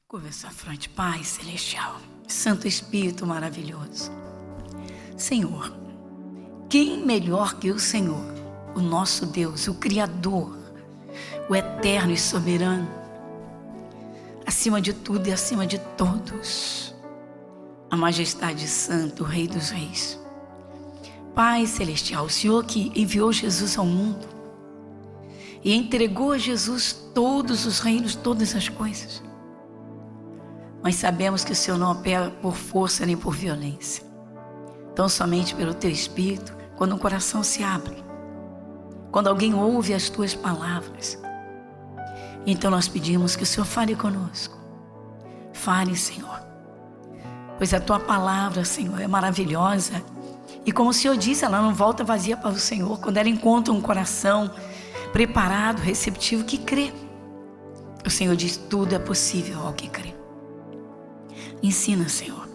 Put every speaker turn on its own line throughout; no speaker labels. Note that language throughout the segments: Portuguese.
Curva essa fronte, Pai Celestial, Santo Espírito maravilhoso. Senhor, quem melhor que o Senhor, o nosso Deus, o Criador, o Eterno e Soberano, acima de tudo e acima de todos, a Majestade Santa, o Rei dos Reis. Pai Celestial, o Senhor que enviou Jesus ao mundo e entregou a Jesus todos os reinos, todas as coisas. Mas sabemos que o Senhor não opera por força nem por violência. Tão somente pelo Teu Espírito, quando um coração se abre, quando alguém ouve as Tuas palavras. Então nós pedimos que o Senhor fale conosco. Fale, Senhor. Pois a Tua palavra, Senhor, é maravilhosa. E como o Senhor disse, ela não volta vazia para o Senhor, quando ela encontra um coração preparado, receptivo, que crê. O Senhor diz, tudo é possível ao que crê. Ensina, Senhor.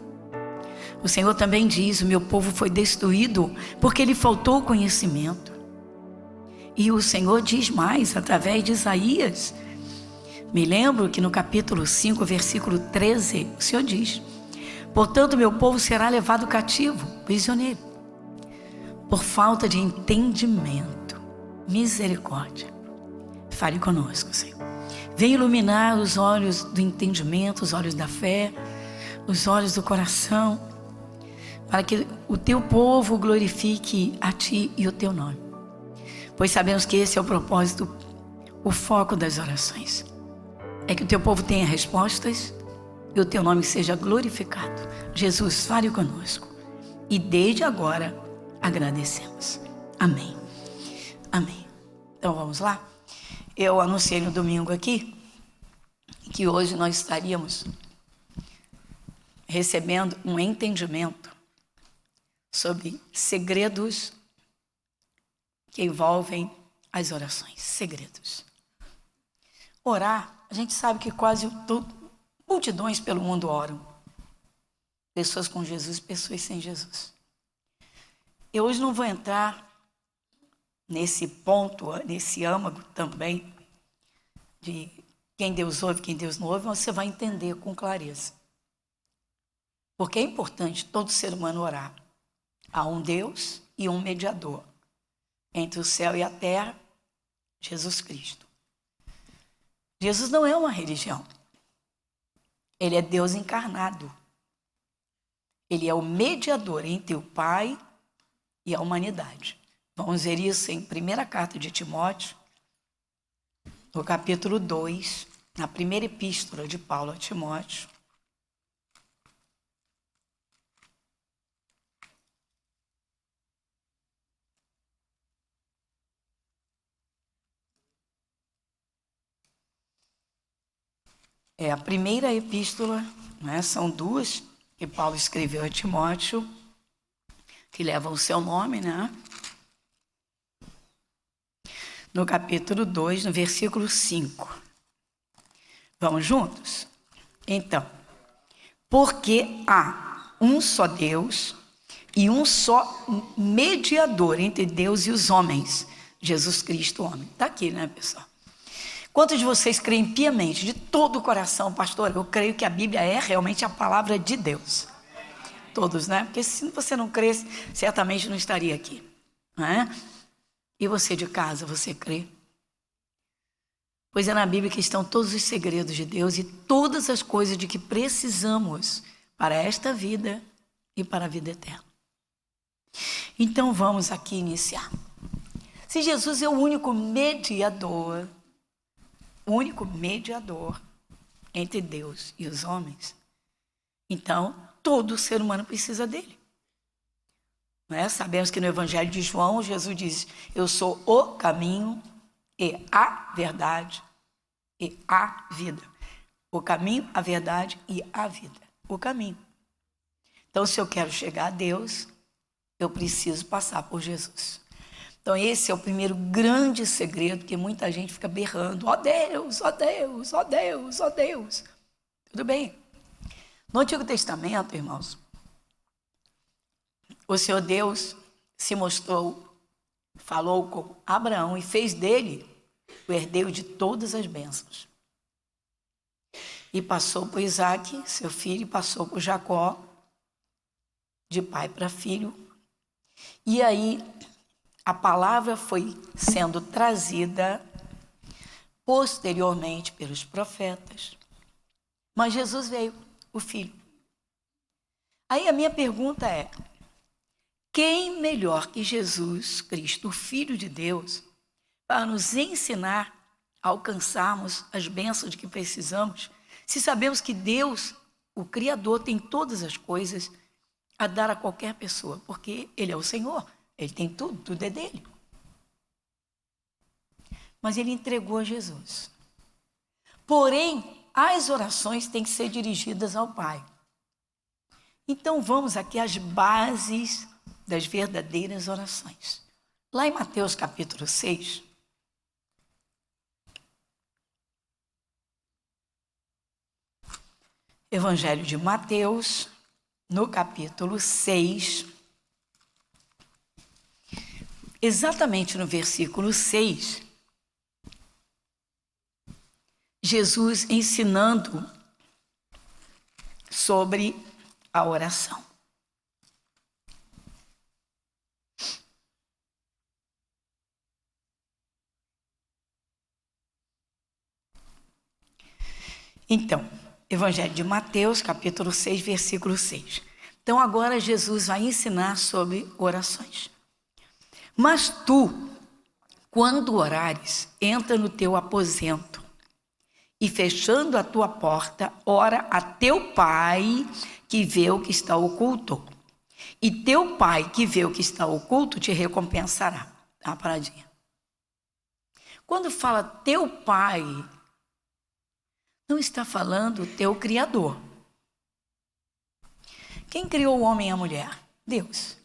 O Senhor também diz, o meu povo foi destruído porque lhe faltou conhecimento. E o Senhor diz mais, através de Isaías. Me lembro que no capítulo 5, versículo 13, o Senhor diz, portanto, meu povo será levado cativo, prisioneiro, por falta de entendimento. Misericórdia. Fale conosco, Senhor. Venha iluminar os olhos do entendimento, os olhos da fé, os olhos do coração, para que o Teu povo glorifique a Ti e o Teu nome. Pois sabemos que esse é o propósito, o foco das orações. É que o Teu povo tenha respostas e o Teu nome seja glorificado. Jesus, fale conosco. E desde agora, agradecemos. Amém. Amém. Então vamos lá? Eu anunciei no domingo aqui que hoje nós estaríamos recebendo um entendimento sobre segredos que envolvem as orações. Segredos. Orar, a gente sabe que quase multidões pelo mundo oram. Pessoas com Jesus, pessoas sem Jesus. Eu hoje não vou entrar nesse ponto, nesse âmago também, de quem Deus ouve, quem Deus não ouve, mas você vai entender com clareza. Porque é importante todo ser humano orar. Há um Deus e um mediador entre o céu e a terra, Jesus Cristo. Jesus não é uma religião. Ele é Deus encarnado. Ele é o mediador entre o Pai e a humanidade. Vamos ver isso em 1ª carta de Timóteo, no capítulo 2, na primeira epístola de Paulo a Timóteo. É a primeira epístola, né? São duas que Paulo escreveu a Timóteo, que levam o seu nome, né? No capítulo 2, no versículo 5. Vamos juntos? Então, porque há um só Deus e um só mediador entre Deus e os homens, Jesus Cristo, homem. Está aqui, né, pessoal? Quantos de vocês creem piamente, de todo o coração, pastor? Eu creio que a Bíblia é realmente a palavra de Deus. Todos, né? Porque se você não cresce, certamente não estaria aqui. Não é? E você de casa, você crê? Pois é na Bíblia que estão todos os segredos de Deus e todas as coisas de que precisamos para esta vida e para a vida eterna. Então vamos aqui iniciar. Se Jesus é o único mediador entre Deus e os homens, então todo ser humano precisa dele. Não é? Sabemos que no Evangelho de João, Jesus diz, eu sou o caminho e a verdade e a vida. O caminho, a verdade e a vida. O caminho. Então, se eu quero chegar a Deus, eu preciso passar por Jesus. Então, esse é o primeiro grande segredo que muita gente fica berrando. Ó Deus, ó Deus, ó Deus, ó Deus. Tudo bem. No Antigo Testamento, irmãos, o Senhor Deus se mostrou, falou com Abraão e fez dele o herdeiro de todas as bênçãos. e passou por Isaac, seu filho, e passou por Jacó, de pai para filho. E aí a palavra foi sendo trazida posteriormente pelos profetas. Mas Jesus veio, o Filho. Aí a minha pergunta é: quem melhor que Jesus Cristo, o Filho de Deus, para nos ensinar a alcançarmos as bênçãos de que precisamos, se sabemos que Deus, o Criador, tem todas as coisas a dar a qualquer pessoa, porque Ele é o Senhor, Ele tem tudo, tudo é dele. Mas Ele entregou a Jesus. Porém, as orações têm que ser dirigidas ao Pai. Então vamos aqui às bases das verdadeiras orações. Lá em Mateus capítulo 6, Evangelho de Mateus, no capítulo 6, exatamente no versículo 6, Jesus ensinando sobre a oração. Então, Evangelho de Mateus, capítulo 6, versículo 6. Então, agora Jesus vai ensinar sobre orações. Mas tu, quando orares, entra no teu aposento e, fechando a tua porta, ora a teu Pai que vê o que está oculto. E teu Pai que vê o que está oculto te recompensará. Dá uma paradinha. Quando fala teu Pai, não está falando teu Criador. Quem criou o homem e a mulher? Deus.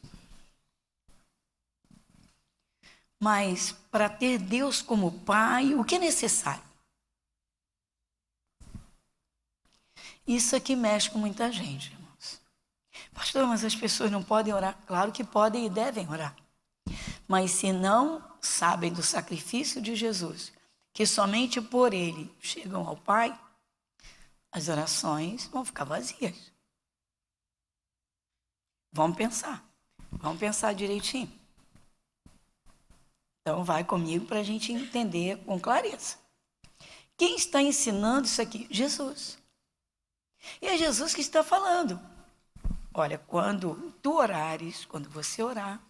Mas para ter Deus como Pai, o que é necessário? Isso aqui mexe com muita gente, irmãos. Pastor, mas as pessoas não podem orar? Claro que podem e devem orar. Mas se não sabem do sacrifício de Jesus, que somente por Ele chegam ao Pai, as orações vão ficar vazias. Vamos pensar direitinho. Então vai comigo para a gente entender com clareza. Quem está ensinando isso aqui? Jesus. E é Jesus que está falando. Olha, quando tu orares, quando você orar,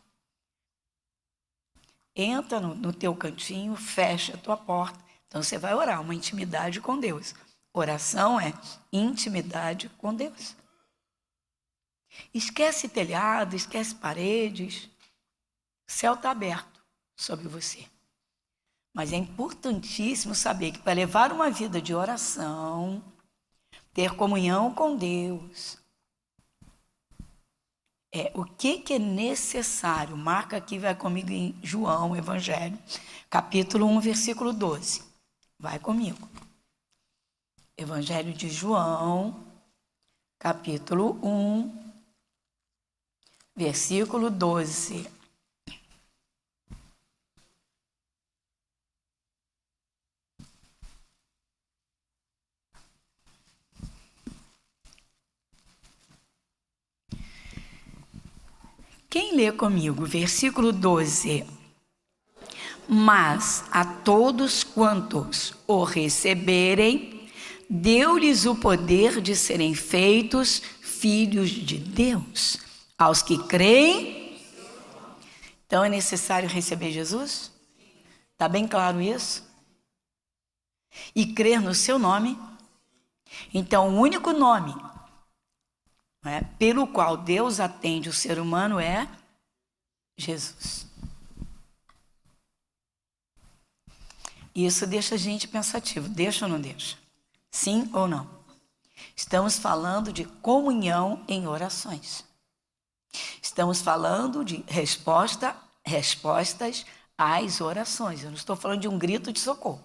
entra no teu cantinho, fecha a tua porta. Então você vai orar, uma intimidade com Deus. Oração é intimidade com Deus. Esquece telhado, esquece paredes. O céu está aberto sobre você. Mas é importantíssimo saber que para levar uma vida de oração, ter comunhão com Deus, o que é necessário? Marca aqui, vai comigo em João, Evangelho, capítulo 1, versículo 12. Vai comigo. Evangelho de João, capítulo 1, versículo 12. Quem lê comigo? Versículo 12. Mas a todos quantos o receberem, deu-lhes o poder de serem feitos filhos de Deus. Aos que creem. Então é necessário receber Jesus? Está bem claro isso? E crer no seu nome. Então o único nome pelo qual Deus atende o ser humano é Jesus. Isso deixa a gente pensativo. Deixa ou não deixa? Sim ou não? Estamos falando de comunhão em orações. Estamos falando de respostas às orações. Eu não estou falando de um grito de socorro.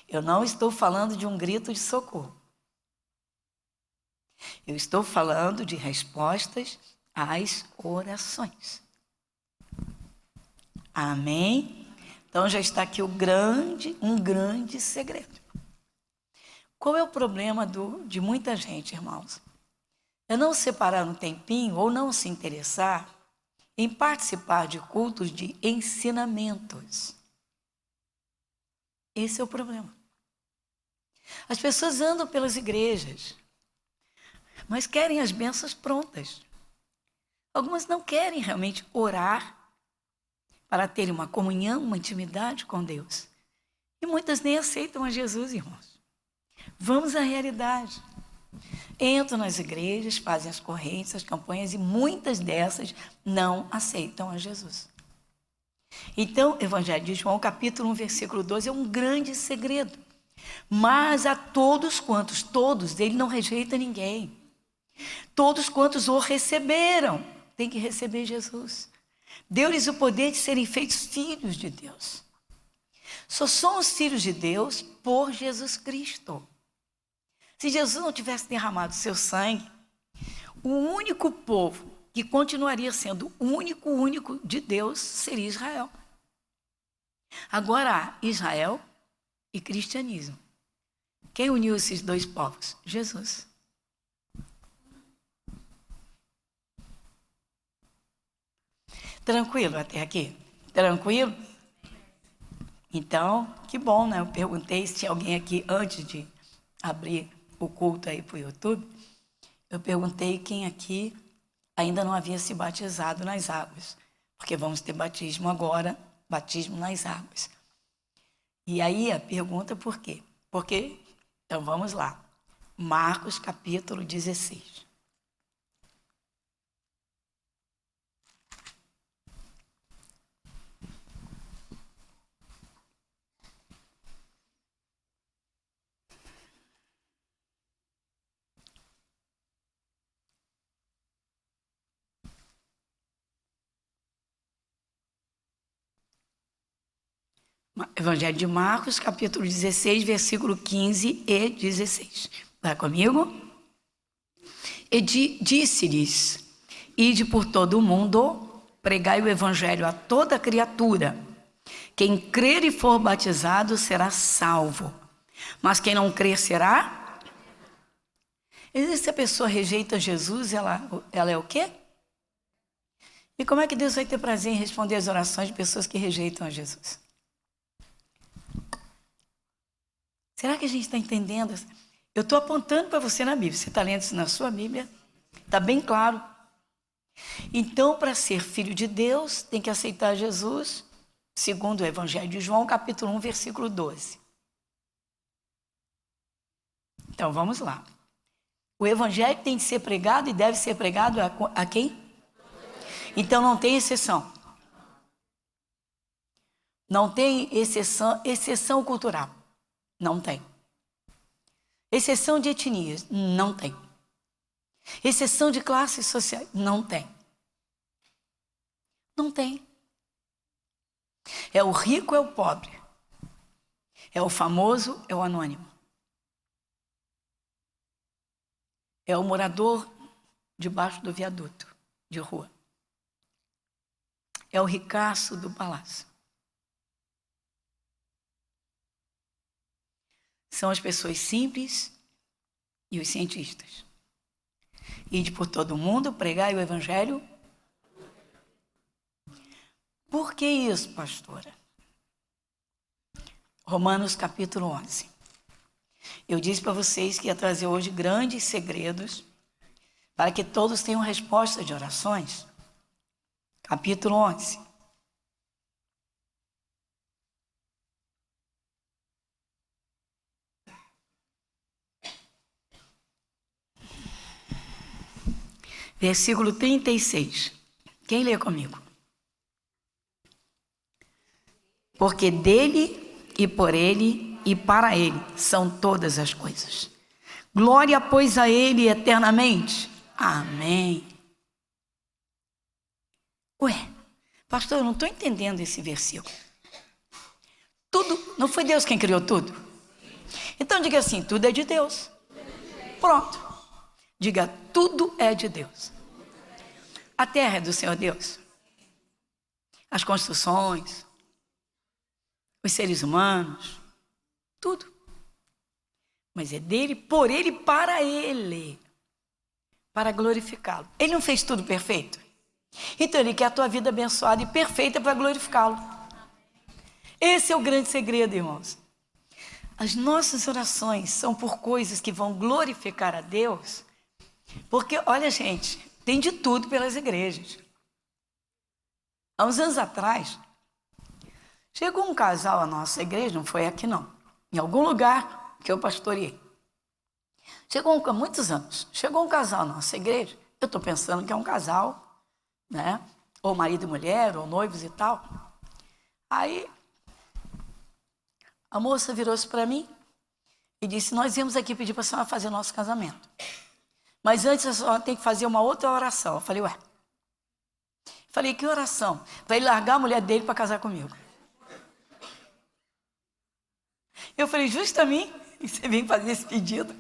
Eu não estou falando de um grito de socorro. Eu estou falando de respostas às orações. Amém? Então já está aqui um grande segredo. Qual é o problema de muita gente, irmãos? É não separar um tempinho ou não se interessar em participar de cultos de ensinamentos. Esse é o problema. As pessoas andam pelas igrejas, mas querem as bênçãos prontas. Algumas não querem realmente orar para terem uma comunhão, uma intimidade com Deus. E muitas nem aceitam a Jesus, irmãos. Vamos à realidade. Entram nas igrejas, fazem as correntes, as campanhas, e muitas dessas não aceitam a Jesus. Então, Evangelho de João, capítulo 1, versículo 12, é um grande segredo. Mas a todos quantos, todos, ele não rejeita ninguém. Todos quantos o receberam, tem que receber Jesus. Deu-lhes o poder de serem feitos filhos de Deus. Só somos filhos de Deus por Jesus Cristo. Se Jesus não tivesse derramado seu sangue, o único povo que continuaria sendo o único de Deus seria Israel. Agora há Israel e cristianismo. Quem uniu esses dois povos? Jesus. Tranquilo até aqui? Tranquilo? Então, que bom, né? Eu perguntei se tinha alguém aqui antes de abrir o culto aí para o YouTube. Eu perguntei quem aqui ainda não havia se batizado nas águas, porque vamos ter batismo agora, batismo nas águas. E aí a pergunta por quê? Porque, então vamos lá, Marcos capítulo 16. Evangelho de Marcos, capítulo 16, versículo 15 e 16. Vai comigo? E disse-lhes: ide por todo o mundo, pregai o evangelho a toda criatura. Quem crer e for batizado será salvo, mas quem não crer será... E se a pessoa rejeita Jesus, ela é o quê? E como é que Deus vai ter prazer em responder as orações de pessoas que rejeitam a Jesus? Será que a gente está entendendo? Eu estou apontando para você na Bíblia. Você está lendo isso na sua Bíblia? Está bem claro. Então, para ser filho de Deus, tem que aceitar Jesus, segundo o Evangelho de João, capítulo 1, versículo 12. Então, vamos lá. O Evangelho tem que ser pregado e deve ser pregado a quem? Então, não tem exceção. Não tem exceção cultural. Não tem. Exceção de etnias? Não tem. Exceção de classes sociais? Não tem. Não tem. É o rico, é o pobre. É o famoso, é o anônimo. É o morador debaixo do viaduto de rua. É o ricaço do palácio. São as pessoas simples e os cientistas. Ide por todo mundo, pregai o evangelho. Por que isso, pastora? Romanos capítulo 11. Eu disse para vocês que ia trazer hoje grandes segredos para que todos tenham resposta de orações. Capítulo 11. Versículo 36. Quem lê comigo? Porque dele e por ele e para ele são todas as coisas. Glória, pois, a ele eternamente. Amém. Ué, pastor, eu não estou entendendo esse versículo. Tudo, não foi Deus quem criou tudo? Então diga assim, tudo é de Deus. Pronto. Diga, tudo é de Deus. A terra é do Senhor Deus. As construções, os seres humanos, tudo. mas é dele, por ele, para glorificá-lo. Ele não fez tudo perfeito? Então ele quer a tua vida abençoada e perfeita para glorificá-lo. Esse é o grande segredo, irmãos. As nossas orações são por coisas que vão glorificar a Deus, porque, olha, gente, tem de tudo pelas igrejas. Há uns anos atrás, chegou um casal à nossa igreja, não foi aqui não, em algum lugar que eu pastoreei. Há muitos anos, chegou um casal à nossa igreja, eu estou pensando que é um casal, né? Ou marido e mulher, ou noivos e tal. Aí, a moça virou-se para mim e disse, nós viemos aqui pedir para a senhora fazer o nosso casamento. Mas antes a senhora tem que fazer uma outra oração. Eu falei, ué. Falei, que oração? Vai largar a mulher dele para casar comigo. Eu falei, justo a mim, você vem fazer esse pedido?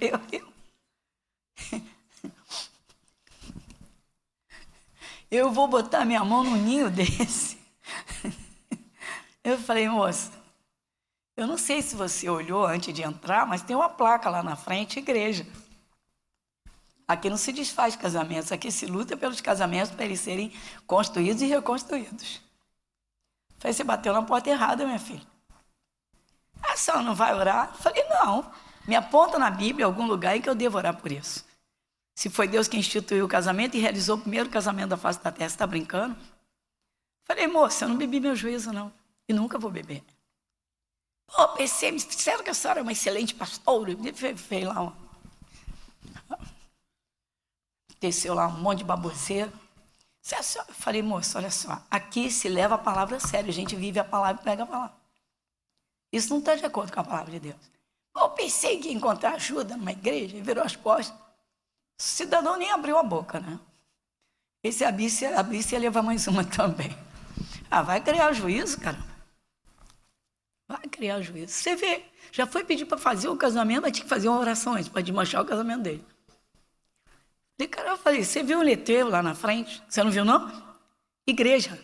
Eu vou botar minha mão no ninho desse. Eu falei, moça, eu não sei se você olhou antes de entrar, mas tem uma placa lá na frente, igreja. Aqui não se desfaz casamentos, aqui se luta pelos casamentos para eles serem construídos e reconstruídos. Falei, você bateu na porta errada, minha filha. A senhora não vai orar? Falei, não. Me aponta na Bíblia algum lugar em que eu devo orar por isso. Se foi Deus que instituiu o casamento e realizou o primeiro casamento da face da terra, você está brincando? Falei, moça, eu não bebi meu juízo, não. E nunca vou beber. Pô, pensei, me disseram que a senhora é uma excelente pastora. Fez lá desceu lá um monte de baboseira. Falei, moça, olha só, aqui se leva a palavra a sério, a gente vive a palavra e pega a palavra. Isso não está de acordo com a palavra de Deus. Eu pensei que ia encontrar ajuda numa igreja e virou as costas. O cidadão nem abriu a boca, né? Esse abrisse ia levar mais uma também. Ah, vai criar juízo, cara. Vai criar juízo. Você vê, já foi pedir para fazer o casamento, mas tinha que fazer uma oração antes para desmanchar o casamento dele. E, cara, eu falei, você viu o letreiro lá na frente? Você não viu, não? Igreja.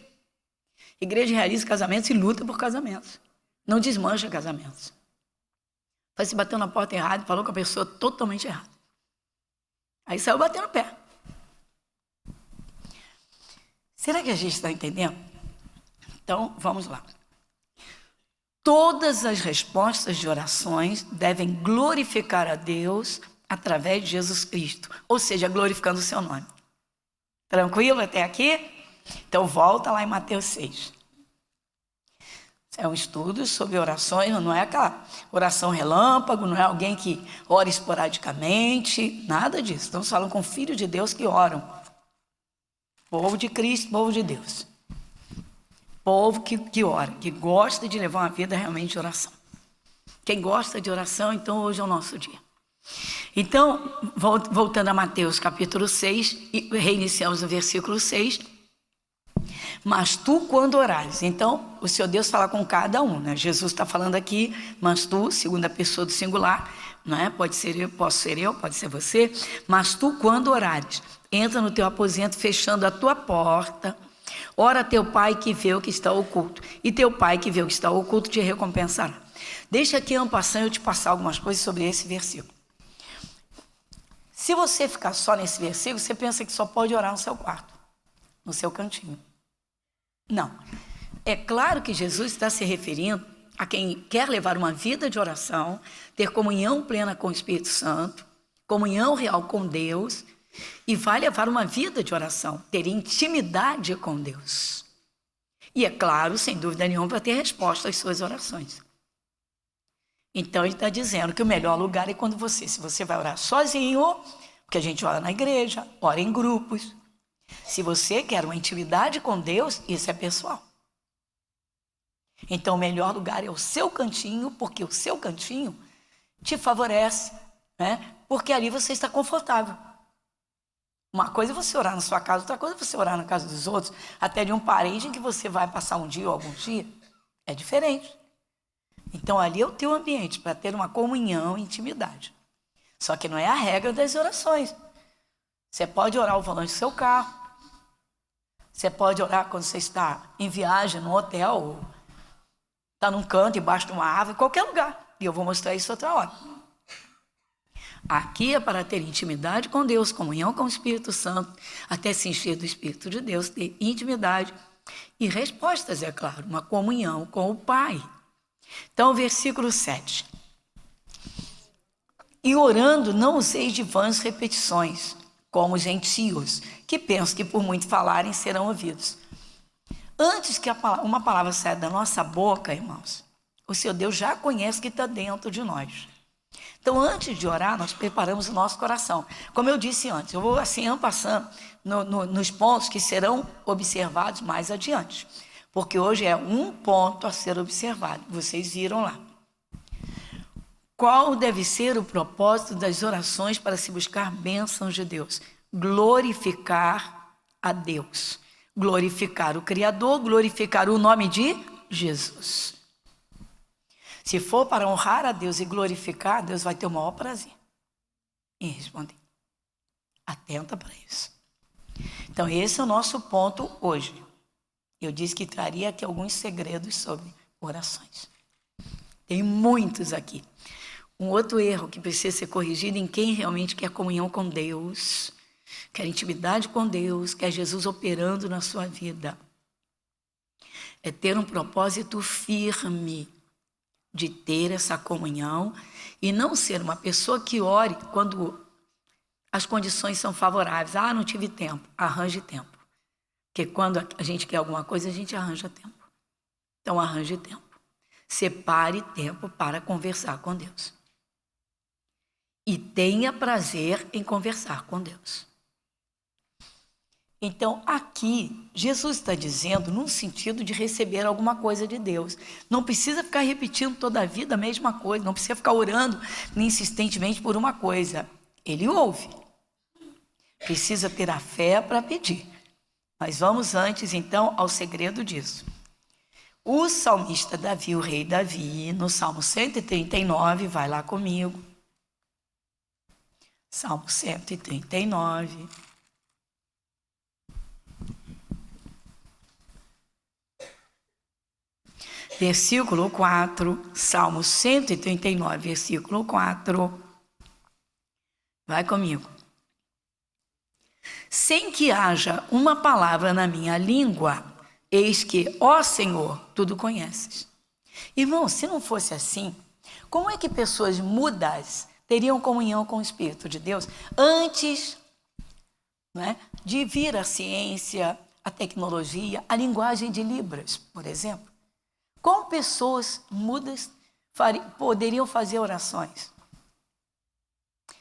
Igreja realiza casamentos e luta por casamentos. Não desmancha casamentos. Falei, se bateu na porta errada, falou com a pessoa totalmente errada. Aí saiu batendo o pé. Será que a gente está entendendo? Então, vamos lá. Todas as respostas de orações devem glorificar a Deus através de Jesus Cristo, ou seja, glorificando o seu nome. Tranquilo até aqui? Então volta lá em Mateus 6. É um estudo sobre orações, não é aquela oração relâmpago, não é alguém que ora esporadicamente, nada disso. Estamos falando com filhos de Deus que oram. Povo de Cristo, povo de Deus. Povo que ora, que gosta de levar uma vida realmente de oração. Quem gosta de oração, então hoje é o nosso dia. Então, voltando a Mateus capítulo 6, e reiniciamos no versículo 6. Mas tu, quando orares, então o Senhor Deus fala com cada um, né? Jesus está falando aqui, mas tu, segunda pessoa do singular, não é? Pode ser eu, posso ser eu, pode ser você. Mas tu, quando orares, entra no teu aposento, fechando a tua porta, ora teu pai que vê o que está oculto, e teu pai que vê o que está oculto te recompensará. Deixa aqui, en passant, eu te passar algumas coisas sobre esse versículo. Se você ficar só nesse versículo, você pensa que só pode orar no seu quarto, no seu cantinho. Não. É claro que Jesus está se referindo a quem quer levar uma vida de oração, ter comunhão plena com o Espírito Santo, comunhão real com Deus, e vai levar uma vida de oração, ter intimidade com Deus. E é claro, sem dúvida nenhuma, vai ter resposta às suas orações. Então ele está dizendo que o melhor lugar é quando se você vai orar sozinho, porque a gente ora na igreja, ora em grupos. Se você quer uma intimidade com Deus, isso é pessoal. Então o melhor lugar é o seu cantinho, porque o seu cantinho te favorece, né? Porque ali você está confortável. Uma coisa é você orar na sua casa, outra coisa é você orar na casa dos outros, até de um parente em que você vai passar um dia ou algum dia. É diferente. Então ali é o teu ambiente para ter uma comunhão e intimidade. Só que não é a regra das orações. Você pode orar ao volante do seu carro. Você pode orar quando você está em viagem, no hotel, ou está num canto, embaixo de uma árvore, em qualquer lugar. E eu vou mostrar isso outra hora. Aqui é para ter intimidade com Deus, comunhão com o Espírito Santo, até se encher do Espírito de Deus, ter intimidade e respostas, é claro, uma comunhão com o Pai. Então, versículo 7. E orando, não useis de vãs repetições, como os gentios, que pensam que por muito falarem serão ouvidos. Antes que uma palavra saia da nossa boca, irmãos, o Senhor Deus já conhece o que está dentro de nós. Então, antes de orar, nós preparamos o nosso coração. Como eu disse antes, eu vou assim, passando nos pontos que serão observados mais adiante. Porque hoje é um ponto a ser observado. Vocês viram lá. Qual deve ser o propósito das orações para se buscar bênçãos de Deus? Glorificar a Deus. Glorificar o Criador, glorificar o nome de Jesus. Se for para honrar a Deus e glorificar, Deus vai ter o maior prazer em responder. Atenta para isso. Então, esse é o nosso ponto hoje. Eu disse que traria aqui alguns segredos sobre orações. Tem muitos aqui. Um outro erro que precisa ser corrigido em quem realmente quer comunhão com Deus, quer intimidade com Deus, quer Jesus operando na sua vida, é ter um propósito firme de ter essa comunhão e não ser uma pessoa que ore quando as condições são favoráveis. Ah, não tive tempo. Arranje tempo. Porque quando a gente quer alguma coisa, a gente arranja tempo. Então, arranje tempo. Separe tempo para conversar com Deus. E tenha prazer em conversar com Deus. Então, aqui, Jesus está dizendo num sentido de receber alguma coisa de Deus. Não precisa ficar repetindo toda a vida a mesma coisa, não precisa ficar orando insistentemente por uma coisa. Ele ouve. Precisa ter a fé para pedir. Mas vamos antes, então, ao segredo disso. O salmista Davi, o rei Davi, no Salmo 139, vai lá comigo. Salmo 139. Versículo 4, Salmo 139, versículo 4. Vai comigo. Sem que haja uma palavra na minha língua, eis que, ó Senhor, tudo conheces. Irmão, se não fosse assim, como é que pessoas mudas teriam comunhão com o Espírito de Deus antes, né, de vir a ciência, a tecnologia, a linguagem de Libras, por exemplo? Como pessoas mudas poderiam fazer orações?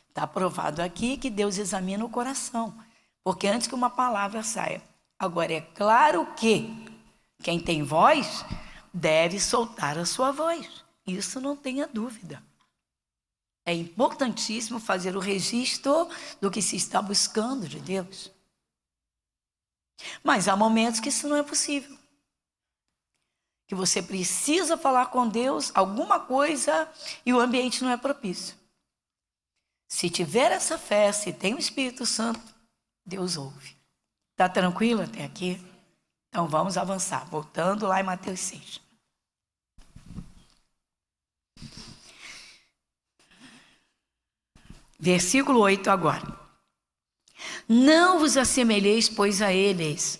Está provado aqui que Deus examina o coração, porque antes que uma palavra saia. Agora, é claro que quem tem voz deve soltar a sua voz. Isso não tenha dúvida. É importantíssimo fazer o registro do que se está buscando de Deus. Mas há momentos que isso não é possível. Que você precisa falar com Deus alguma coisa e o ambiente não é propício. Se tiver essa fé, se tem o Espírito Santo, Deus ouve. Está tranquilo até aqui? Então vamos avançar. Voltando lá em Mateus 6. Versículo 8 agora. Não vos assemelheis, pois, a eles,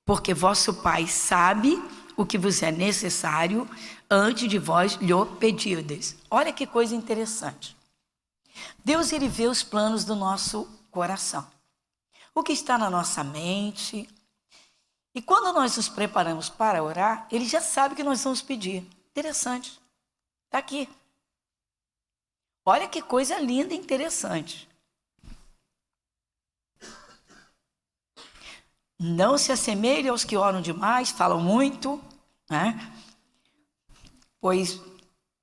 porque vosso Pai sabe o que vos é necessário antes de vós lhe pedirdes. Olha que coisa interessante. Deus, ele vê os planos do nosso coração. O que está na nossa mente. E quando nós nos preparamos para orar, ele já sabe o que nós vamos pedir. Interessante. Está aqui. Olha que coisa linda e interessante. Não se assemelhe aos que oram demais, falam muito, né?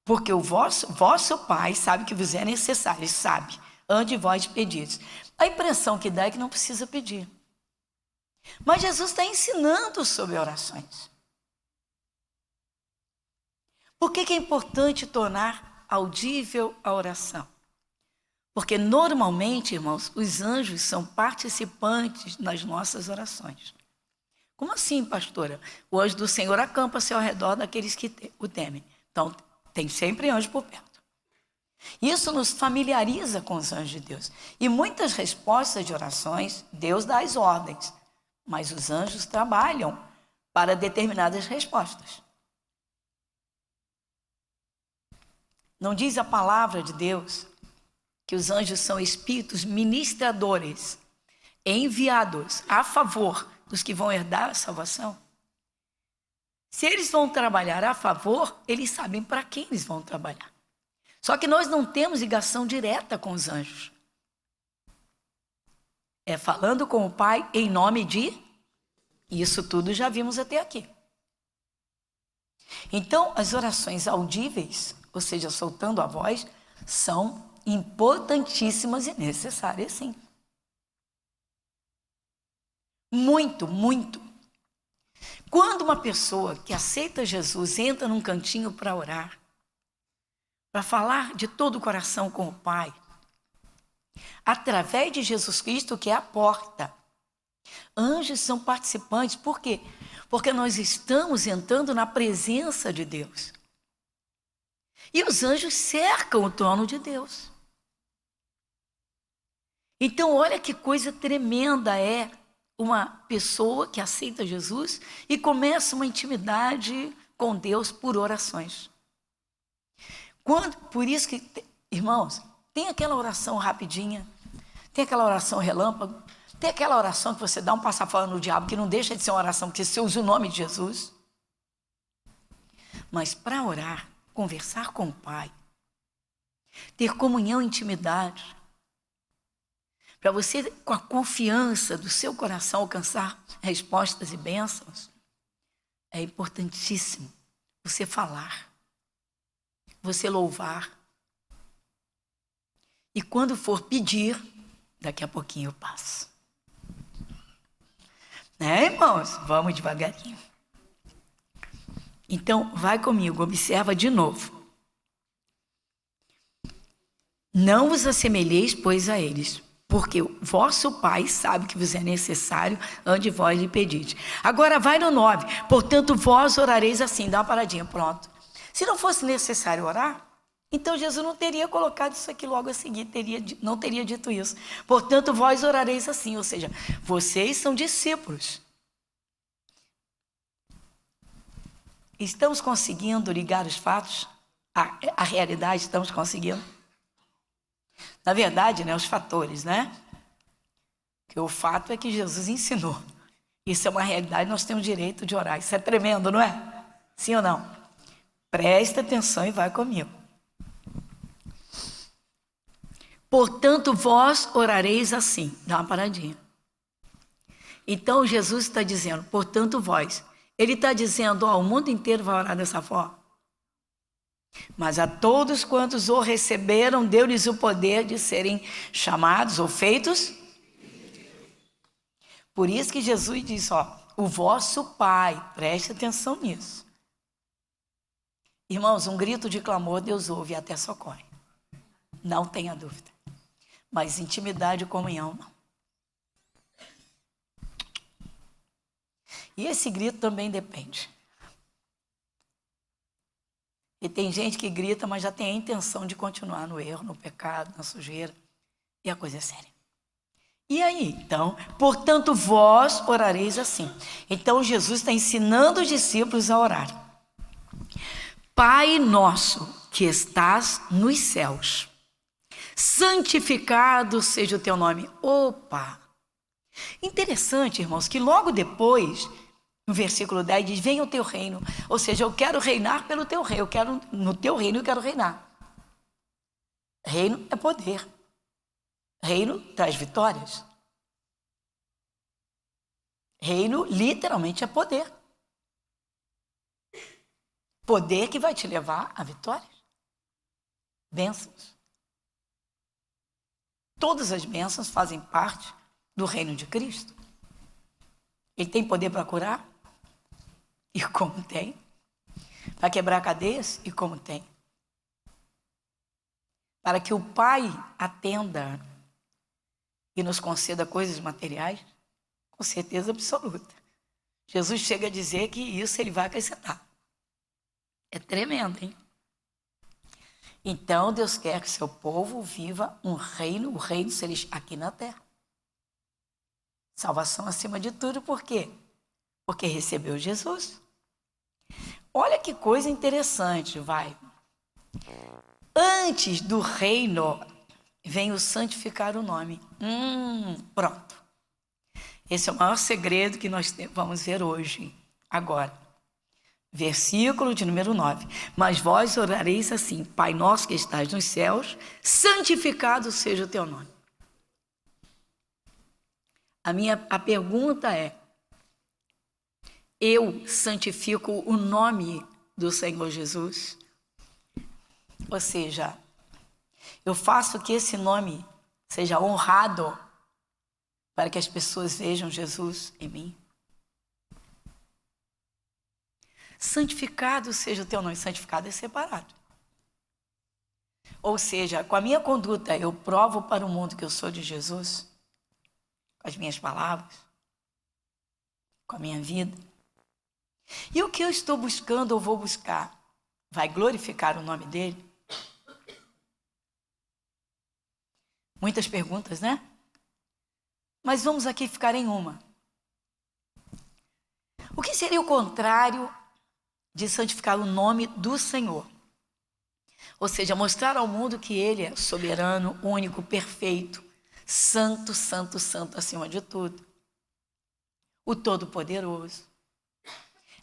Porque o vosso Pai sabe que vos é necessário, ele sabe, antes de vós pedirdes. A impressão que dá é que não precisa pedir. Mas Jesus está ensinando sobre orações. Por que é importante tornar audível a oração? Porque normalmente, irmãos, os anjos são participantes nas nossas orações. Como assim, pastora? O anjo do Senhor acampa-se ao redor daqueles que o temem. Então, tem sempre anjo por perto. Isso nos familiariza com os anjos de Deus. E muitas respostas de orações, Deus dá as ordens, mas os anjos trabalham para determinadas respostas. Não diz a palavra de Deus que os anjos são espíritos ministradores, enviados a favor dos que vão herdar a salvação? Se eles vão trabalhar a favor, eles sabem para quem eles vão trabalhar. Só que nós não temos ligação direta com os anjos. É falando com o Pai em nome de... Isso tudo já vimos até aqui. Então, as orações audíveis, ou seja, soltando a voz, são importantíssimas e necessárias, sim. Muito, muito. Quando uma pessoa que aceita Jesus entra num cantinho para orar, para falar de todo o coração com o Pai, através de Jesus Cristo, que é a porta, anjos são participantes. Por quê? Porque nós estamos entrando na presença de Deus. E os anjos cercam o trono de Deus. Então, olha que coisa tremenda é uma pessoa que aceita Jesus e começa uma intimidade com Deus por orações. Por isso que, irmãos, tem aquela oração rapidinha, tem aquela oração relâmpago, tem aquela oração que você dá um passafora no diabo, que não deixa de ser uma oração que você usa o nome de Jesus. Mas para orar, conversar com o Pai, ter comunhão e intimidade, para você, com a confiança do seu coração, alcançar respostas e bênçãos, é importantíssimo você falar, você louvar. E quando for pedir, daqui a pouquinho eu passo. Né, irmãos? Vamos devagarinho. Então, vai comigo, observa de novo. Não vos assemelheis, pois, a eles, porque o vosso Pai sabe que vos é necessário ante vós lhe pedide. Agora vai no 9. Portanto, vós orareis assim. Dá uma paradinha, pronto. Se não fosse necessário orar, então Jesus não teria colocado isso aqui logo a seguir, não teria dito isso. Portanto, vós orareis assim, ou seja, vocês são discípulos. Estamos conseguindo ligar os fatos à realidade? Estamos conseguindo? Na verdade, né, os fatores, né? Que o fato é que Jesus ensinou. Isso é uma realidade, nós temos direito de orar. Isso é tremendo, não é? Sim ou não? Presta atenção e vai comigo. Portanto, vós orareis assim. Dá uma paradinha. Então, Jesus está dizendo, portanto, vós. Ele está dizendo, o mundo inteiro vai orar dessa forma. Mas a todos quantos o receberam, deu-lhes o poder de serem chamados ou feitos. Por isso que Jesus diz, o vosso Pai, preste atenção nisso. Irmãos, um grito de clamor Deus ouve e até socorre. Não tenha dúvida. Mas intimidade e comunhão, não. E esse grito também depende. E tem gente que grita, mas já tem a intenção de continuar no erro, no pecado, na sujeira. E a coisa é séria. E aí, então, portanto, vós orareis assim. Então, Jesus está ensinando os discípulos a orar. Pai nosso, que estás nos céus, santificado seja o teu nome. Opa! Interessante, irmãos, que logo depois, no versículo 10, diz, venha o teu reino. Ou seja, eu quero reinar pelo teu reino. No teu reino eu quero reinar. Reino é poder. Reino traz vitórias. Reino literalmente é poder. Poder que vai te levar a vitórias. Bênçãos. Todas as bênçãos fazem parte do reino de Cristo. Ele tem poder para curar? E como tem? Para quebrar cadeias? E como tem? Para que o Pai atenda e nos conceda coisas materiais? Com certeza absoluta. Jesus chega a dizer que isso ele vai acrescentar. É tremendo, hein? Então Deus quer que seu povo viva um reino, o reino celestial aqui na terra. Salvação acima de tudo, por quê? Porque recebeu Jesus. Olha que coisa interessante, vai. Antes do reino, vem o santificar o nome. Pronto. Esse é o maior segredo que nós vamos ver hoje, agora. Versículo de número 9. Mas vós orareis assim: Pai nosso que estás nos céus, santificado seja o teu nome. A pergunta é: eu santifico o nome do Senhor Jesus? Ou seja, eu faço que esse nome seja honrado para que as pessoas vejam Jesus em mim? Santificado seja o teu nome. Santificado é separado. Ou seja, com a minha conduta, eu provo para o mundo que eu sou de Jesus, com as minhas palavras, com a minha vida. E o que eu estou buscando ou vou buscar? Vai glorificar o nome dele? Muitas perguntas, né? Mas vamos aqui ficar em uma. O que seria o contrário de santificar o nome do Senhor? Ou seja, mostrar ao mundo que Ele é soberano, único, perfeito, santo, santo, santo acima de tudo. O Todo-Poderoso.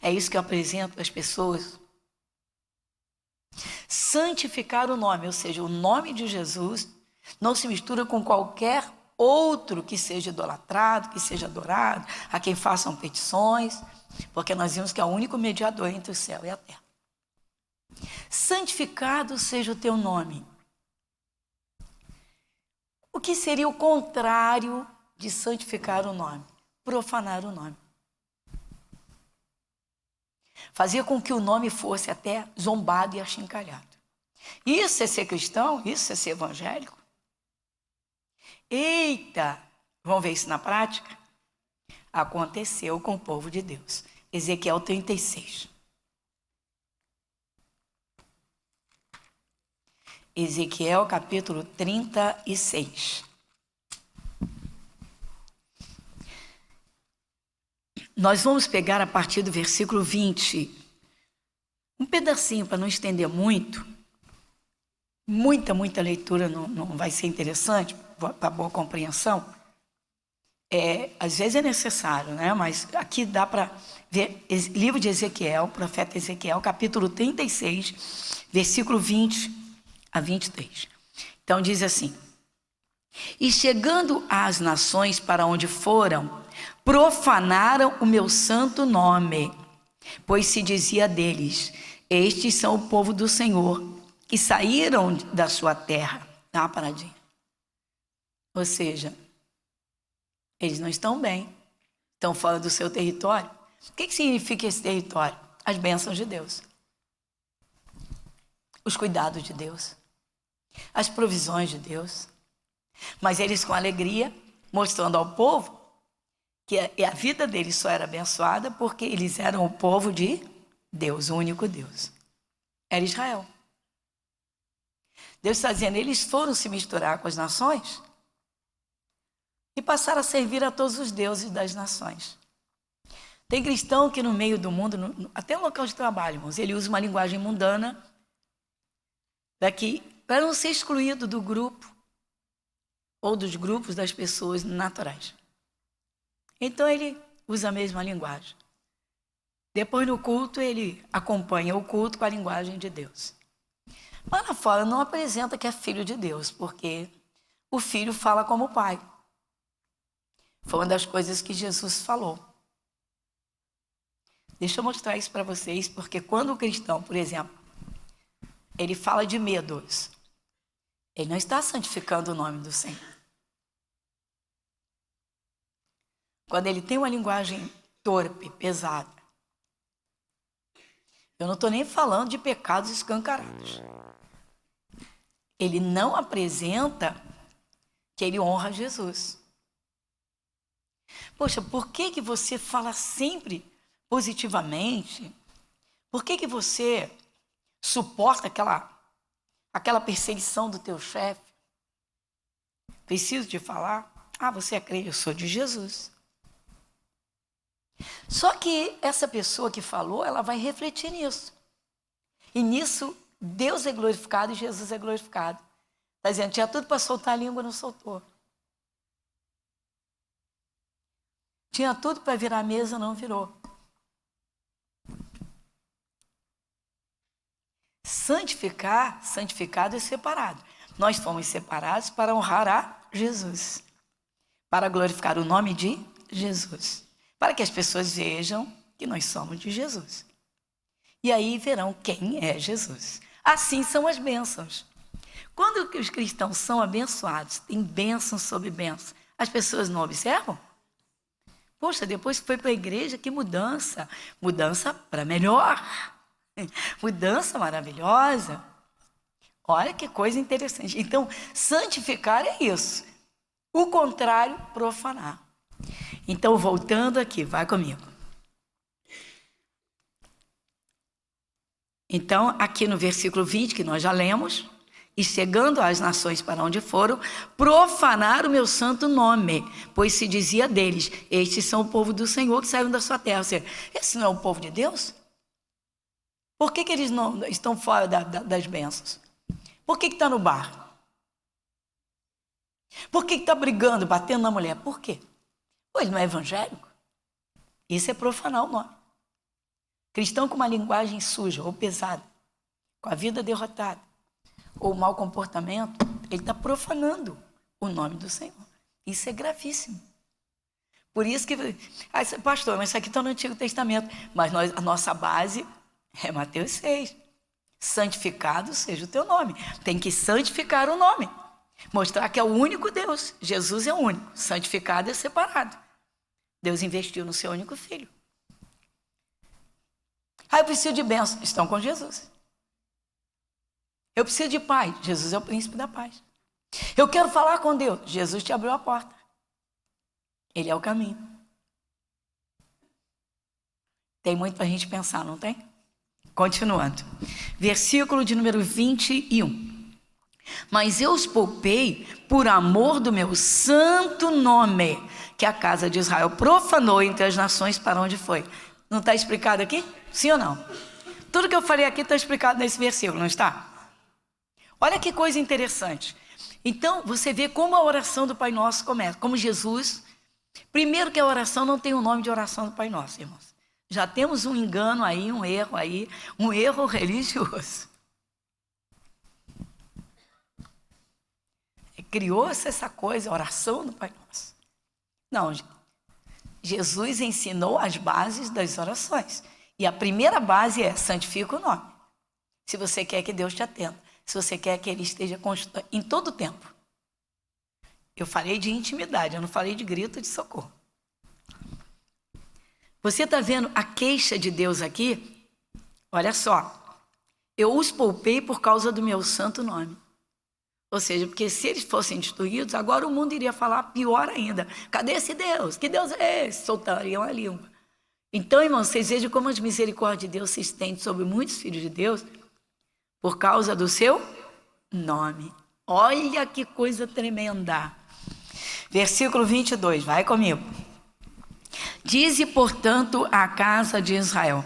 É isso que eu apresento às pessoas. Santificar o nome, ou seja, o nome de Jesus não se mistura com qualquer outro que seja idolatrado, que seja adorado, a quem façam petições, porque nós vimos que é o único mediador entre o céu e a terra. Santificado seja o teu nome. O que seria o contrário de santificar o nome? Profanar o nome. Fazia com que o nome fosse até zombado e achincalhado. Isso é ser cristão? Isso é ser evangélico? Eita! Vamos ver isso na prática? Aconteceu com o povo de Deus. Ezequiel 36. Ezequiel capítulo 36. Nós vamos pegar a partir do versículo 20. Um pedacinho para não estender muito. Muita leitura não vai ser interessante para boa compreensão. Às vezes é necessário, né? Mas aqui dá para ver livro de Ezequiel, profeta Ezequiel, capítulo 36, versículo 20 a 23. Então diz assim: E chegando às nações para onde foram, profanaram o meu santo nome, pois se dizia deles: Estes são o povo do Senhor, que saíram da sua terra. Dá uma paradinha. Ou seja, eles não estão bem, estão fora do seu território. O que significa esse território? As bênçãos de Deus, os cuidados de Deus, as provisões de Deus. Mas eles com alegria, mostrando ao povo que a vida deles só era abençoada porque eles eram o povo de Deus, o único Deus. Era Israel. Deus está dizendo, eles foram se misturar com as nações e passaram a servir a todos os deuses das nações. Tem cristão que no meio do mundo, até no local de trabalho, irmãos, ele usa uma linguagem mundana para não ser excluído do grupo ou dos grupos das pessoas naturais. Então ele usa a mesma linguagem. Depois no culto ele acompanha o culto com a linguagem de Deus. Mas lá fora não apresenta que é filho de Deus, porque o filho fala como o pai. Foi uma das coisas que Jesus falou. Deixa eu mostrar isso para vocês, porque quando o cristão, por exemplo, ele fala de medos, ele não está santificando o nome do Senhor. Quando ele tem uma linguagem torpe, pesada, eu não estou nem falando de pecados escancarados. Ele não apresenta que ele honra Jesus. Poxa, por que você fala sempre positivamente? Por que você suporta aquela aquela perseguição do teu chefe. Preciso te falar? Ah, você é crente? Eu sou de Jesus. Só que essa pessoa que falou, ela vai refletir nisso. E nisso, Deus é glorificado e Jesus é glorificado. Está dizendo, tinha tudo para soltar a língua, não soltou. Tinha tudo para virar a mesa, não virou. Santificado é separado. Nós fomos separados para honrar a Jesus, para glorificar o nome de Jesus, para que as pessoas vejam que nós somos de Jesus. E aí verão quem é Jesus. Assim são as bênçãos. Quando os cristãos são abençoados, tem bênção sobre bênção, as pessoas não observam? Poxa, depois que foi para a igreja, que mudança. Mudança para melhor. Mudança maravilhosa. Olha que coisa interessante. Então, santificar é isso. O contrário, profanar. Então, voltando aqui, vai comigo. Então, aqui no versículo 20, que nós já lemos, e chegando às nações para onde foram, profanar o meu santo nome, pois se dizia deles, estes são o povo do Senhor que saíram da sua terra. Ou seja, esse não é o povo de Deus? Por que eles não estão fora das bênçãos? Por que está no bar? Por que está brigando, batendo na mulher? Por quê? Pois ele não é evangélico. Isso é profanar o nome. Cristão com uma linguagem suja ou pesada, com a vida derrotada, ou mau comportamento, ele está profanando o nome do Senhor. Isso é gravíssimo. Por isso que, pastor, mas isso aqui está no Antigo Testamento, mas a nossa base é Mateus 6. Santificado seja o teu nome. Tem que santificar o nome. Mostrar que é o único Deus. Jesus é o único. Santificado é separado. Deus investiu no seu único filho. Eu preciso de bênção. Estão com Jesus. Eu preciso de paz. Jesus é o príncipe da paz. Eu quero falar com Deus. Jesus te abriu a porta. Ele é o caminho. Tem muito para a gente pensar, não tem? Continuando. Versículo de número 21. Mas eu os poupei por amor do meu santo nome, que a casa de Israel profanou entre as nações para onde foi. Não está explicado aqui? Sim ou não? Tudo que eu falei aqui está explicado nesse versículo, não está? Olha que coisa interessante. Então, você vê como a oração do Pai Nosso começa. Como Jesus, primeiro que a oração não tem o nome de oração do Pai Nosso, irmãos. Já temos um engano aí, um erro religioso. Criou-se essa coisa, a oração do Pai Nosso. Não, Jesus ensinou as bases das orações. E a primeira base é, santifica o nome. Se você quer que Deus te atenda. Se você quer que Ele esteja constante, em todo o tempo. Eu falei de intimidade, eu não falei de grito de socorro. Você está vendo a queixa de Deus aqui? Olha só. Eu os poupei por causa do meu santo nome. Ou seja, porque se eles fossem destruídos, agora o mundo iria falar pior ainda. Cadê esse Deus? Que Deus é esse? Soltariam a língua. Então, irmãos, vocês vejam como as misericórdias de Deus se estendem sobre muitos filhos de Deus por causa do seu nome. Olha que coisa tremenda. Versículo 22, vai comigo. Dize, portanto, à casa de Israel,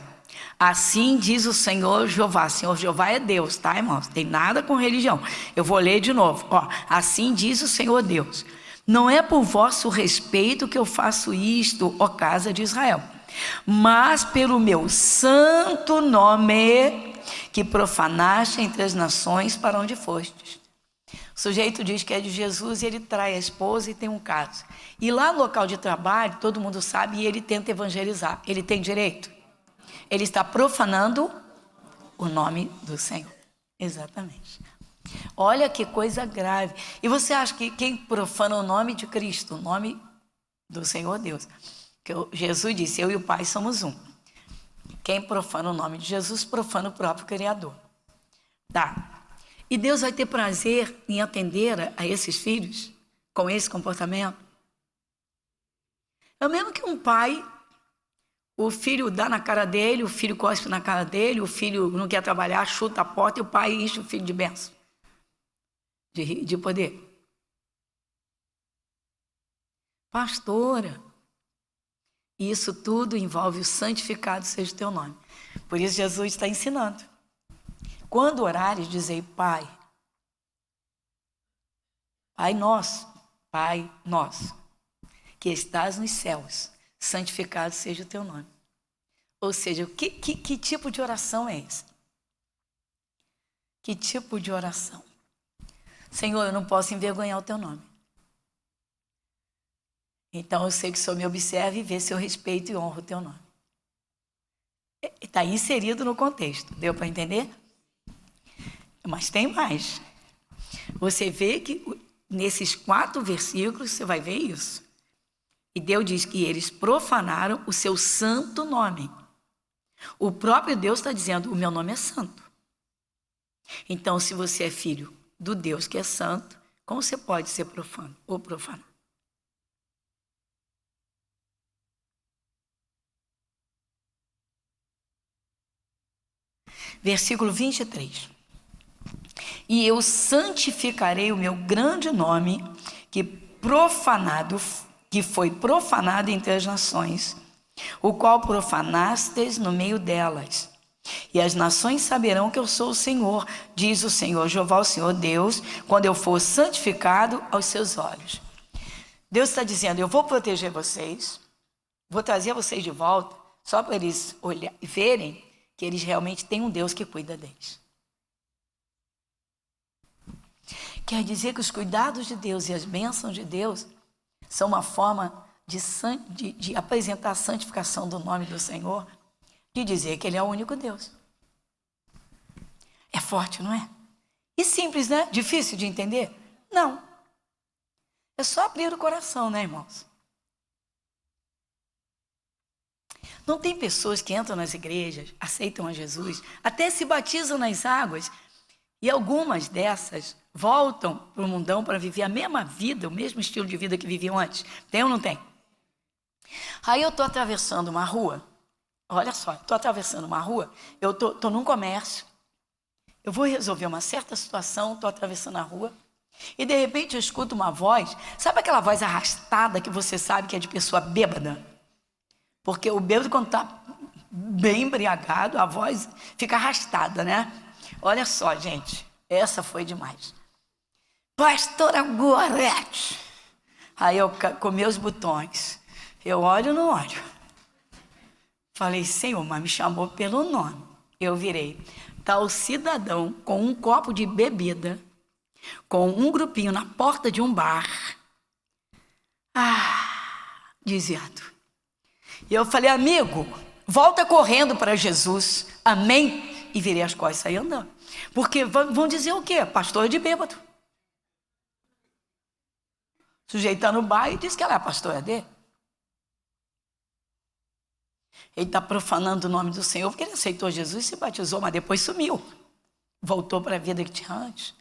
assim diz o Senhor Jeová. Senhor Jeová é Deus, tá, irmãos? Tem nada com religião. Eu vou ler de novo. Assim diz o Senhor Deus. Não é por vosso respeito que eu faço isto, ó casa de Israel, mas pelo meu santo nome que profanaste entre as nações para onde fostes. O sujeito diz que é de Jesus e ele trai a esposa e tem um caso. E lá no local de trabalho, todo mundo sabe, e ele tenta evangelizar. Ele tem direito? Ele está profanando o nome do Senhor. Exatamente. Olha que coisa grave. E você acha que quem profana o nome de Cristo, o nome do Senhor Deus, que Jesus disse, eu e o Pai somos um. Quem profana o nome de Jesus, profana o próprio Criador. Tá. E Deus vai ter prazer em atender a esses filhos com esse comportamento? É o mesmo que um pai, o filho dá na cara dele, o filho cospe na cara dele, o filho não quer trabalhar, chuta a porta e o pai enche o filho de bênção. de poder? Pastora, isso tudo envolve o santificado seja o teu nome. Por isso Jesus está ensinando. Quando orares, dizei, Pai nosso, que estás nos céus, santificado seja o teu nome. Ou seja, que tipo de oração é esse? Que tipo de oração? Senhor, eu não posso envergonhar o teu nome. Então eu sei que o Senhor me observa e vê se eu respeito e honro o teu nome. Está inserido no contexto, deu para entender? Mas tem mais. Você vê que nesses 4 versículos, você vai ver isso. E Deus diz que eles profanaram o seu santo nome. O próprio Deus está dizendo, o meu nome é santo. Então, se você é filho do Deus que é santo, como você pode ser profano ou profanar? Versículo 23. E eu santificarei o meu grande nome, que foi profanado entre as nações, o qual profanastes no meio delas. E as nações saberão que eu sou o Senhor, diz o Senhor, Jeová, o Senhor Deus, quando eu for santificado aos seus olhos. Deus está dizendo, eu vou proteger vocês, vou trazer vocês de volta, só para eles verem que eles realmente têm um Deus que cuida deles. Quer dizer que os cuidados de Deus e as bênçãos de Deus são uma forma de apresentar a santificação do nome do Senhor, de dizer que Ele é o único Deus. É forte, não é? E simples, né? Difícil de entender? Não. É só abrir o coração, né, irmãos? Não tem pessoas que entram nas igrejas, aceitam a Jesus, até se batizam nas águas, e algumas dessas voltam para o mundão para viver a mesma vida, o mesmo estilo de vida que viviam antes. Tem ou não tem? Aí eu estou atravessando uma rua, olha só, estou atravessando uma rua, eu estou num comércio, eu vou resolver uma certa situação, estou atravessando a rua, e de repente eu escuto uma voz, sabe aquela voz arrastada que você sabe que é de pessoa bêbada? Porque o bêbado, quando está bem embriagado, a voz fica arrastada, né? Olha só, gente, essa foi demais. Pastora Gorete. Aí eu, com meus botões, eu olho ou não olho? Falei, Senhor, mas me chamou pelo nome. Eu virei. Está o cidadão com um copo de bebida, com um grupinho na porta de um bar, dizendo. E eu falei, amigo, volta correndo para Jesus, amém? E virei as costas e saí andando. Porque vão dizer o quê? Pastor de bêbado. Sujeitando o bar e diz que ela é a pastora dele. Ele está profanando o nome do Senhor, porque ele aceitou Jesus e se batizou, mas depois sumiu. Voltou para a vida que tinha antes.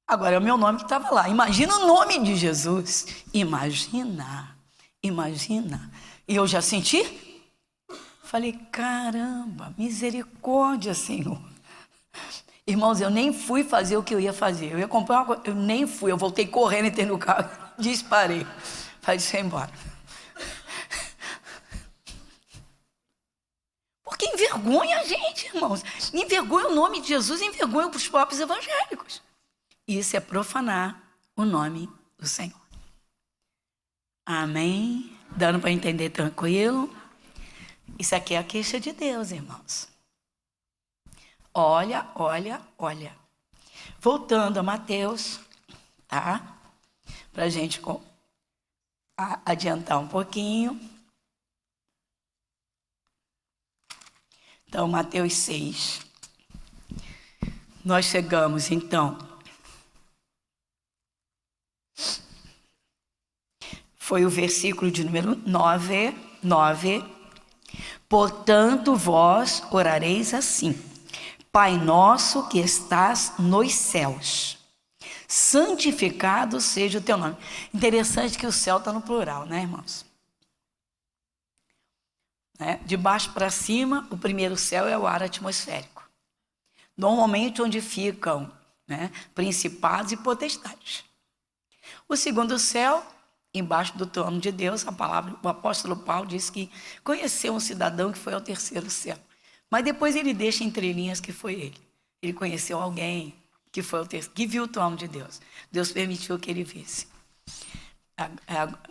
Agora é o meu nome que estava lá. Imagina o nome de Jesus. Imagina. E eu já senti? Falei, caramba, misericórdia, Senhor. Irmãos, eu nem fui fazer o que eu ia fazer. Eu ia comprar uma coisa, eu nem fui. Eu voltei correndo, entrei no carro, disparei. Falei, deixa eu ir embora. Porque envergonha a gente, irmãos. Envergonha o nome de Jesus, envergonha os próprios evangélicos. Isso é profanar o nome do Senhor. Amém? Dando para entender tranquilo? Isso aqui é a queixa de Deus, irmãos. Olha. Voltando a Mateus, tá? Para a gente adiantar um pouquinho. Então, Mateus 6. Nós chegamos, então. Foi o versículo de número 9. Portanto, vós orareis assim: Pai nosso que estás nos céus, santificado seja o teu nome. Interessante que o céu está no plural, né, irmãos? De baixo para cima, o primeiro céu é o ar atmosférico. Normalmente onde ficam né? Principados e potestades. O segundo céu, embaixo do trono de Deus, o apóstolo Paulo diz que conheceu um cidadão que foi ao terceiro céu. Mas depois ele deixa entre linhas que foi ele. Ele conheceu alguém que foi que viu o trono de Deus. Deus permitiu que ele visse.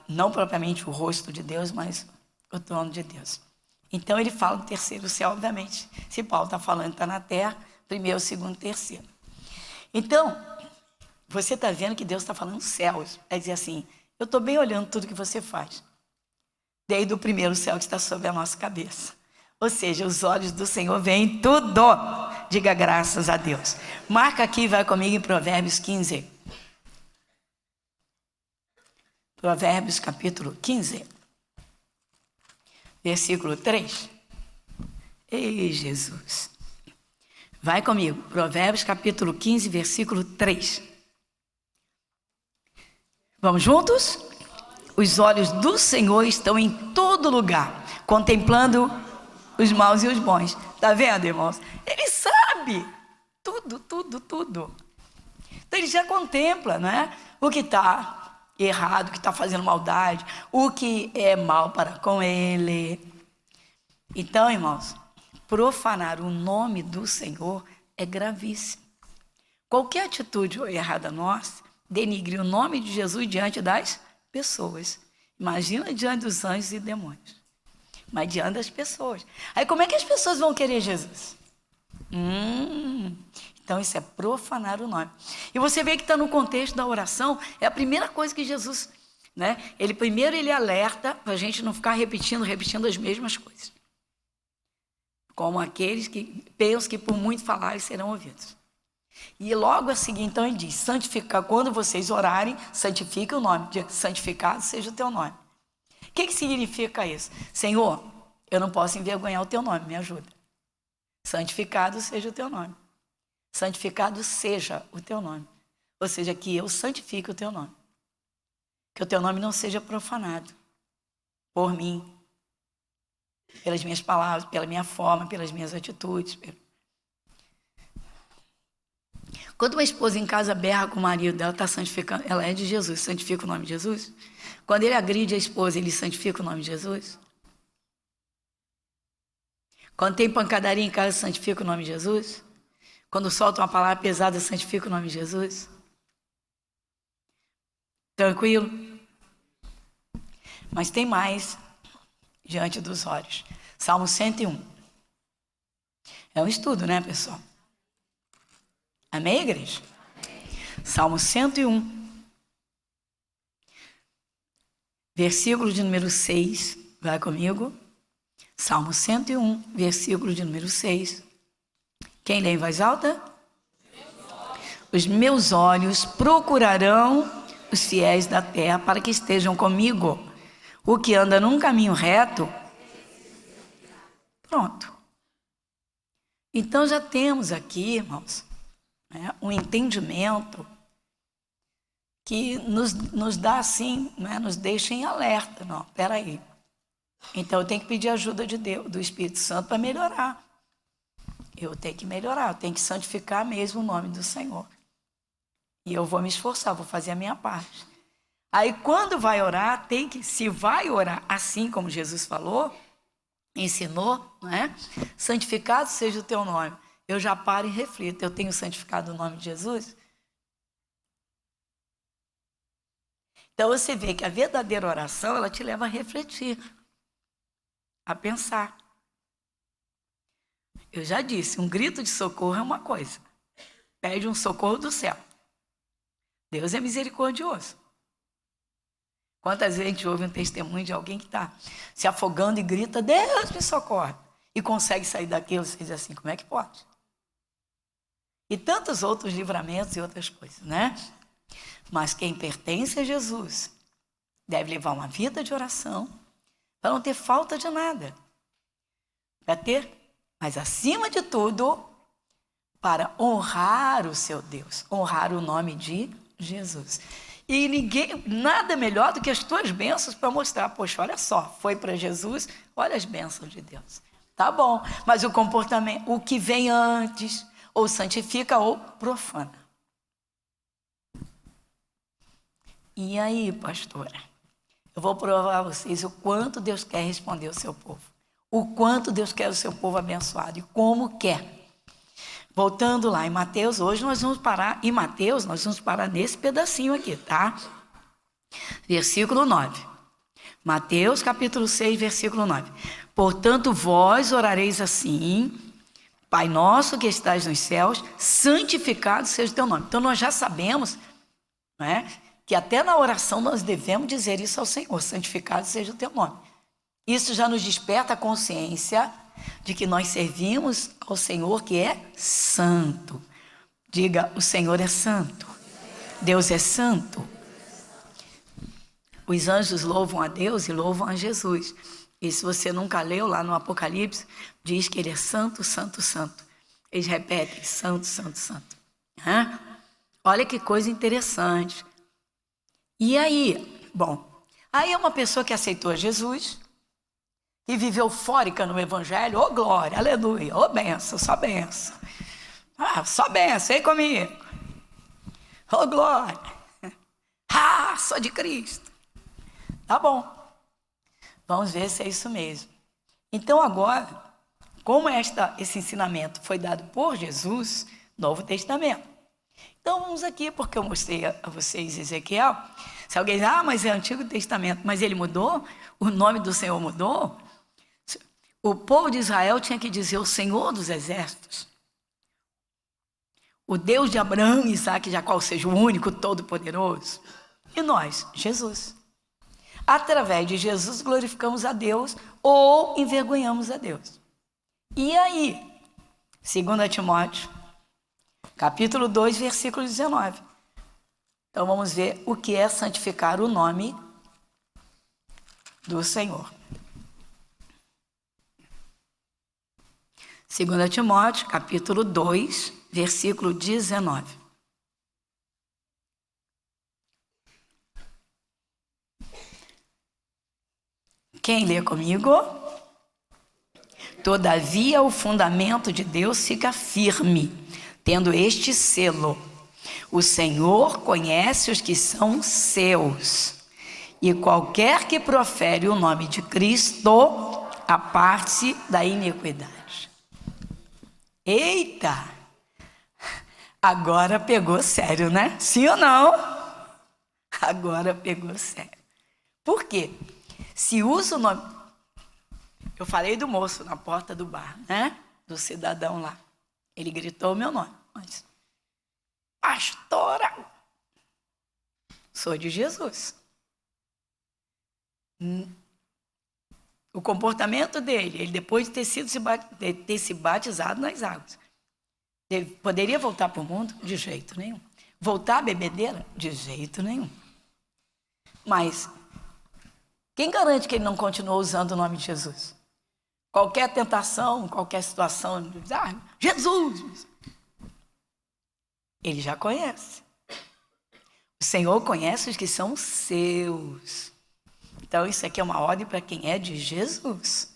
Não propriamente o rosto de Deus, mas o trono de Deus. Então ele fala do terceiro céu, obviamente. Se Paulo está falando, está na terra, primeiro, segundo, terceiro. Então, você está vendo que Deus está falando céus. É dizer assim, eu estou bem olhando tudo que você faz. Desde o primeiro céu que está sobre a nossa cabeça. Ou seja, os olhos do Senhor veem tudo. Diga graças a Deus. Marca aqui, vai comigo em Provérbios 15. Provérbios capítulo 15. Versículo 3. Ei, Jesus. Vai comigo. Provérbios capítulo 15, versículo 3. Vamos juntos? Os olhos do Senhor estão em todo lugar, contemplando os maus e os bons. Está vendo, irmãos? Ele sabe tudo, tudo, tudo. Então ele já contempla, né? O que está errado, o que está fazendo maldade, o que é mal para com ele. Então, irmãos, profanar o nome do Senhor é gravíssimo. Qualquer atitude errada nossa denigre o nome de Jesus diante das pessoas. Imagina diante dos anjos e demônios. Mas diante das pessoas. Aí como é que as pessoas vão querer Jesus? Então isso é profanar o nome. E você vê que está no contexto da oração, é a primeira coisa que Jesus, né? Primeiro ele alerta para a gente não ficar repetindo as mesmas coisas. Como aqueles que pensam que por muito falarem serão ouvidos. E logo a seguir, então, ele diz, quando vocês orarem, santifique o nome, santificado seja o teu nome. O que significa isso? Senhor, eu não posso envergonhar o teu nome, me ajuda. Santificado seja o teu nome. Santificado seja o teu nome. Ou seja, que eu santifique o teu nome. Que o teu nome não seja profanado por mim, pelas minhas palavras, pela minha forma, pelas minhas atitudes. Quando uma esposa em casa berra com o marido dela, está santificando, ela é de Jesus, santifica o nome de Jesus. Quando ele agride a esposa, ele santifica o nome de Jesus. Quando tem pancadaria em casa, santifica o nome de Jesus. Quando solta uma palavra pesada, santifica o nome de Jesus. Tranquilo? Mas tem mais diante dos olhos. Salmo 101. É um estudo, né, pessoal? Amém, igreja? Salmo 101. Versículo de número 6. Vai comigo. Salmo 101, versículo de número 6. Quem lê em voz alta? Os meus olhos procurarão os fiéis da terra para que estejam comigo. O que anda num caminho reto. Pronto. Então já temos aqui, irmãos, um entendimento que nos dá assim, nos deixa em alerta. Não, peraí. Então eu tenho que pedir ajuda de Deus, do Espírito Santo para melhorar. Eu tenho que melhorar, eu tenho que santificar mesmo o nome do Senhor. E eu vou me esforçar, vou fazer a minha parte. Aí quando vai orar, se vai orar assim como Jesus falou, ensinou, santificado seja o teu nome. Eu já paro e reflito, eu tenho santificado o nome de Jesus? Então você vê que a verdadeira oração, ela te leva a refletir, a pensar. Eu já disse, um grito de socorro é uma coisa. Pede um socorro do céu. Deus é misericordioso. Quantas vezes a gente ouve um testemunho de alguém que está se afogando e grita, Deus me socorre, e consegue sair daquilo, você diz assim, como é que pode? E tantos outros livramentos e outras coisas, né? Mas quem pertence a Jesus deve levar uma vida de oração para não ter falta de nada. Para ter, mas acima de tudo, para honrar o seu Deus, honrar o nome de Jesus. E nada melhor do que as tuas bênçãos para mostrar, poxa, olha só, foi para Jesus, olha as bênçãos de Deus. Tá bom, mas o comportamento, o que vem antes, ou santifica ou profana. E aí, pastora? Eu vou provar a vocês o quanto Deus quer responder ao seu povo. O quanto Deus quer o seu povo abençoado e como quer. Voltando lá em Mateus, hoje nós vamos parar, em Mateus, nós vamos parar nesse pedacinho aqui, tá? Versículo 9. Mateus, capítulo 6, versículo 9. Portanto, vós orareis assim: Pai nosso que estás nos céus, santificado seja o teu nome. Então, nós já sabemos, não é, que até na oração nós devemos dizer isso ao Senhor: santificado seja o teu nome. Isso já nos desperta a consciência de que nós servimos ao Senhor que é santo. Diga: o Senhor é santo. Deus é santo. Os anjos louvam a Deus e louvam a Jesus. E se você nunca leu lá no Apocalipse, diz que ele é santo, santo, santo. Eles repetem: santo, santo, santo. Olha que coisa interessante. E aí? Bom, aí é uma pessoa que aceitou Jesus e viveu eufórica no Evangelho. Oh, glória, aleluia, oh, benção, só benção. Só benção, vem comigo. Oh, glória. Sou de Cristo. Tá bom. Vamos ver se é isso mesmo. Então agora, como esse ensinamento foi dado por Jesus, Novo Testamento. Então vamos aqui, porque eu mostrei a vocês Ezequiel. Se alguém diz: mas é Antigo Testamento, mas ele mudou? O nome do Senhor mudou? O povo de Israel tinha que dizer: o Senhor dos Exércitos. O Deus de Abraão, Isaac e Jacó, seja o único, todo-poderoso. E nós, Jesus. Através de Jesus glorificamos a Deus ou envergonhamos a Deus. E aí? 2 Timóteo, capítulo 2, versículo 19. Então vamos ver o que é santificar o nome do Senhor. 2 Timóteo, capítulo 2, versículo 19. Quem lê comigo? Todavia o fundamento de Deus fica firme, tendo este selo: o Senhor conhece os que são seus, e qualquer que profere o nome de Cristo aparte-se da iniquidade. Eita! Agora pegou sério, né? Sim ou não? Agora pegou sério. Por quê? Se usa o nome... Eu falei do moço na porta do bar, né? Do cidadão lá. Ele gritou o meu nome. Mas, pastora, sou de Jesus. O comportamento dele, ele depois de ter se batizado nas águas, poderia voltar para o mundo? De jeito nenhum. Voltar à bebedeira? De jeito nenhum. Mas quem garante que ele não continuou usando o nome de Jesus? Qualquer tentação, qualquer situação, Jesus! Ele já conhece. O Senhor conhece os que são seus. Então isso aqui é uma ordem para quem é de Jesus.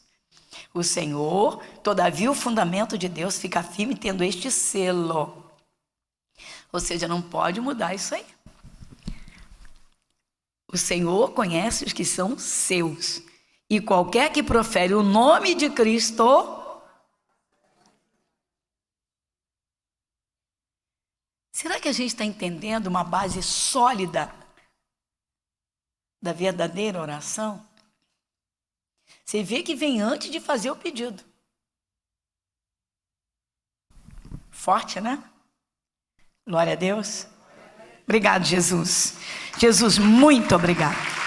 O Senhor, todavia o fundamento de Deus fica firme tendo este selo. Ou seja, não pode mudar isso aí. O Senhor conhece os que são seus. E qualquer que profere o nome de Cristo... Será que a gente está entendendo uma base sólida da verdadeira oração? Você vê que vem antes de fazer o pedido. Forte, né? Glória a Deus. Obrigado, Jesus. Jesus, muito obrigado.